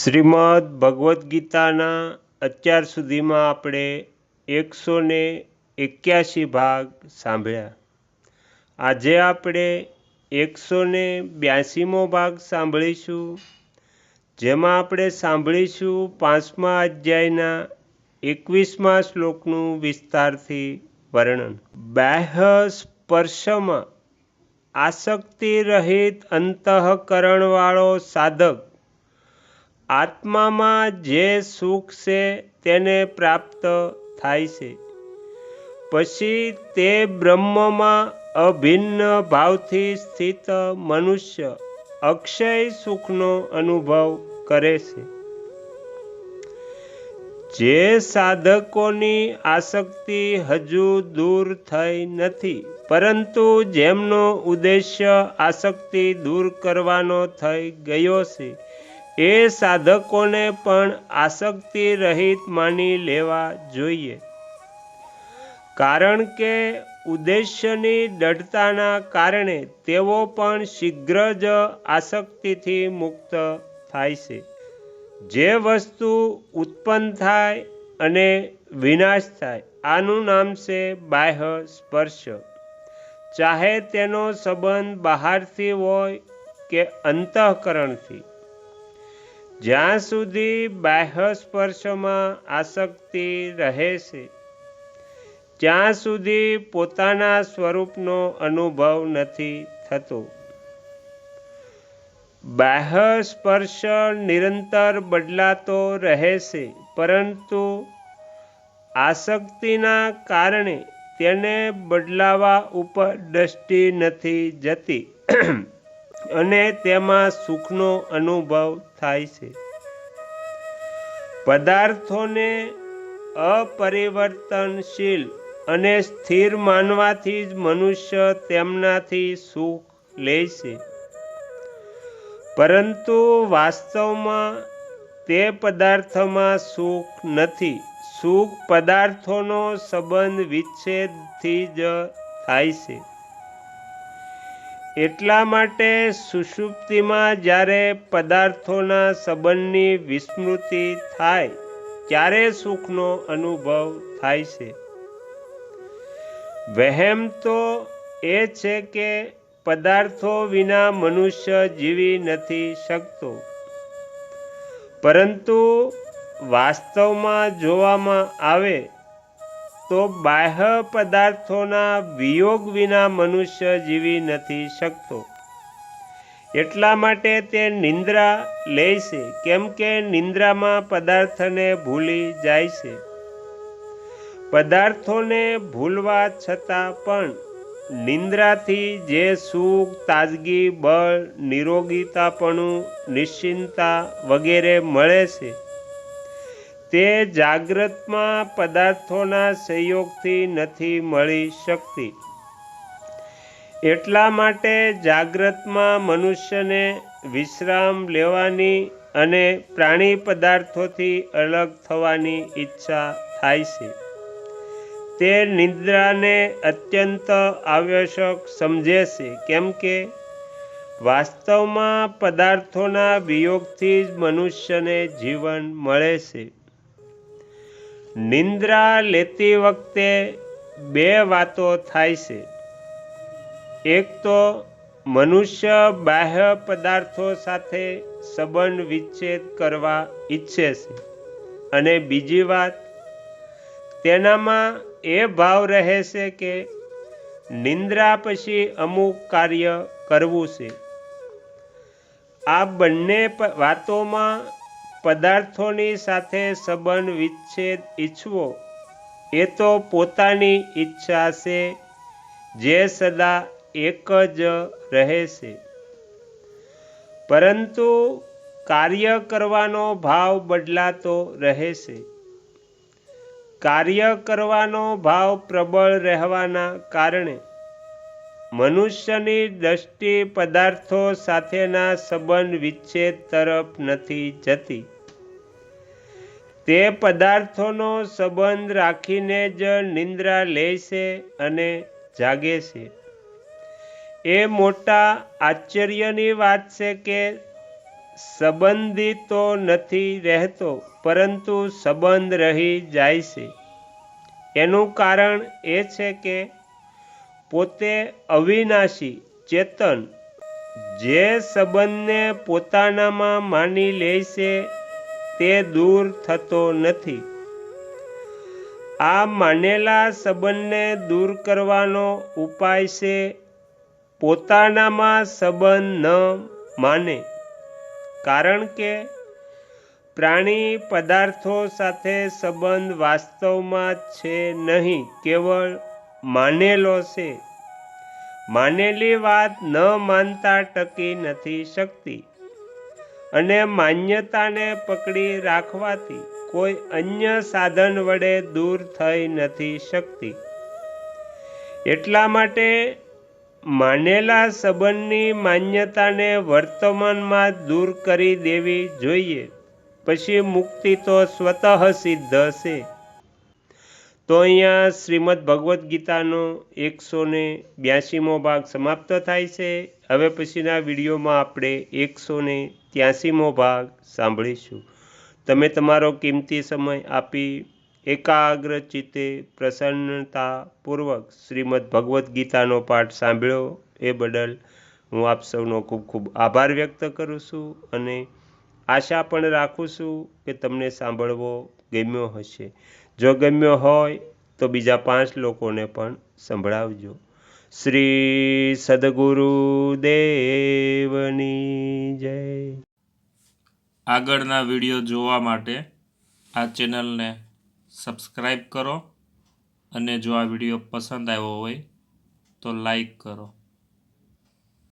શ્રીમદ ભગવદ્ ગીતાના અત્યાર સુધીમાં આપણે 181 ભાગ સાંભળ્યા. આજે આપણે 182મો ભાગ સાંભળીશું, જેમાં આપણે સાંભળીશું 5મા અધ્યાયના 21મા શ્લોકનું વિસ્તારથી વર્ણન. બાહ્ય સ્પર્શમાં આસક્તિ રહિત અંતઃકરણવાળો સાધક આત્મામાં જે સુખ છે તેને પ્રાપ્ત થાય છે. પછી તે બ્રહ્મમાં અભિન્ન ભાવથી સ્થિત મનુષ્ય અક્ષય સુખનો અનુભવ કરે છે. જે સાધકોની આસક્તિ હજુ દૂર થઈ નથી, પરંતુ જેમનો ઉદ્દેશ્ય આસક્તિ દૂર કરવાનો થઈ ગયો છે, એ સાધકોને પણ આસક્તિ રહિત માની લેવા જોઈએ. કારણ કે ઉદ્દેશ્યની દૃઢતાના કારણે તેઓ પણ શીઘ્ર જ આસક્તિથી મુક્ત થાય છે. જે વસ્તુ ઉત્પન્ન થાય અને વિનાશ થાય, આનું નામ છે બાહ્ય સ્પર્શ. ચાહે તેનો સંબંધ બહારથી હોય કે અંતઃકરણથી. જ્યાં સુધી બાહ્ય સ્પર્શમાં આસક્તિ રહે છે, ત્યાં સુધી પોતાના સ્વરૂપનો અનુભવ નથી થતો. બાહ્ય સ્પર્શ નિરંતર બદલાતો રહે છે, પરંતુ આસક્તિના કારણે તેને બદલાવા ઉપર દ્રષ્ટિ નથી જતી અને તેમાં સુખનો અનુભવ થાય છે. પદાર્થોને અપરિવર્તનશીલ અને સ્થિર માનવાથી જ મનુષ્ય તેમનાથી સુખ લે છે. પરંતુ વાસ્તવમાં તે પદાર્થમાં સુખ નથી. સુખ પદાર્થોનો સંબંધ વિચ્છેદથી જ થાય છે. એટલા માટે સુષુપ્તિમાં જ્યારે પદાર્થોના સંબંધની વિસ્મૃતિ થાય, ત્યારે સુખનો અનુભવ થાય છે. વહેમ તો એ છે કે પદાર્થો વિના મનુષ્ય જીવી નથી શકતો, પરંતુ વાસ્તવમાં જોવામાં આવે તો બાહ્ય પદાર્થોના વિયોગ વિના મનુષ્ય જીવી નથી શકતો. એટલા માટે તે નિંદ્રા લે છે, કેમ કે નિંદ્રામાં પદાર્થને ભૂલી જાય છે. પદાર્થોને ભૂલવા છતાં પણ નિંદ્રાથી જે સુખ, તાજગી, બળ, નિરોગીતાપણું, નિશ્ચિંતતા વગેરે મળે છે, તે જાગ્રતમાં પદાર્થોના સંયોગથી નથી મળી શકતી. એટલા માટે જાગ્રતમાં મનુષ્યને વિશ્રામ લેવાની અને પ્રાણી પદાર્થોથી અલગ થવાની ઈચ્છા થાય છે. તે નિદ્રાને અત્યંત આવશ્યક સમજે છે, કેમ કે વાસ્તવમાં પદાર્થોના વિયોગથી જ મનુષ્યને જીવન મળે છે. નિંદ્રા લેતી વખતે બે વાતો થાય છે. એક તો મનુષ્ય બાહ્ય પદાર્થો સાથે સંબંધ વિચ્છેદ કરવા ઈચ્છે છે, અને બીજી વાત, તેનામાં એ ભાવ રહે છે કે નિંદ્રા પછી અમુક કાર્ય કરવું છે. આ બંને વાતોમાં પદાર્થોની સાથે સંબંધ વિચ્છેદ ઈચ્છવો એ તો પોતાની ઈચ્છા છે, જે સદા એક જ રહે છે. પરંતુ કાર્ય કરવાનો ભાવ બદલાતો રહે છે. કાર્ય કરવાનો ભાવ પ્રબળ રહેવાના કારણે મનુષ્યની દ્રષ્ટિ પદાર્થો સાથેના સંબંધ વિચ્છેદ તરફ નથી જતી. તે પદાર્થોનો સંબંધ રાખીને જ નિંદ્રા લે છે અને જાગે છે. એ મોટા આશ્ચર્યની વાત છે કે સંબંધી તો નથી રહેતો, પરંતુ સંબંધ રહી જાય છે. એનું કારણ એ છે કે પોતે અવિનાશી ચેતન જે સંબંધને પોતાનામાં માની લે છે તે દૂર થતો નથી. આ માનેલા સંબંધને દૂર કરવાનો ઉપાય છે પોતાનામાં સંબંધ ન માને. કારણ કે પ્રાણી પદાર્થો સાથે સંબંધ વાસ્તવમાં છે નહીં, કેવળ માનેલો છે. માનેલી વાત ન માનતા ટકી નથી શકતી, અને માન્યતાને પકડી રાખવાથી કોઈ અન્ય સાધન વડે દૂર થઈ નથી શકતી. એટલા માટે માનેલા સંબંધની માન્યતાને વર્તમાનમાં દૂર કરી દેવી જોઈએ. પછી મુક્તિ તો સ્વતઃ સિદ્ધ છે. તો અહીંયા શ્રીમદ ભગવદ્ ગીતાનો 182મો ભાગ સમાપ્ત થાય છે. હવે પછીના વિડીયોમાં આપણે 183મો ભાગ સાંભળીશું. તમે તમારો કિંમતી સમય આપી એકાગ્ર ચિત્તે પ્રસન્નતાપૂર્વક શ્રીમદ ભગવદ્ ગીતાનો પાઠ સાંભળ્યો એ બદલ હું આપ સૌનો ખૂબ ખૂબ આભાર વ્યક્ત કરું છું, અને આશા પણ રાખું છું કે તમને સાંભળવો ગમ્યો હશે. જો ગમ્યો હોય તો બીજા 5 લોકોને પણ સંભળાવજો. શ્રી સદગુરુદેવની જય. આગળના વિડીયો જોવા માટે આ ચેનલને સબસ્ક્રાઈબ કરો, અને જો આ વિડીયો પસંદ આવ્યો હોય તો લાઈક કરો.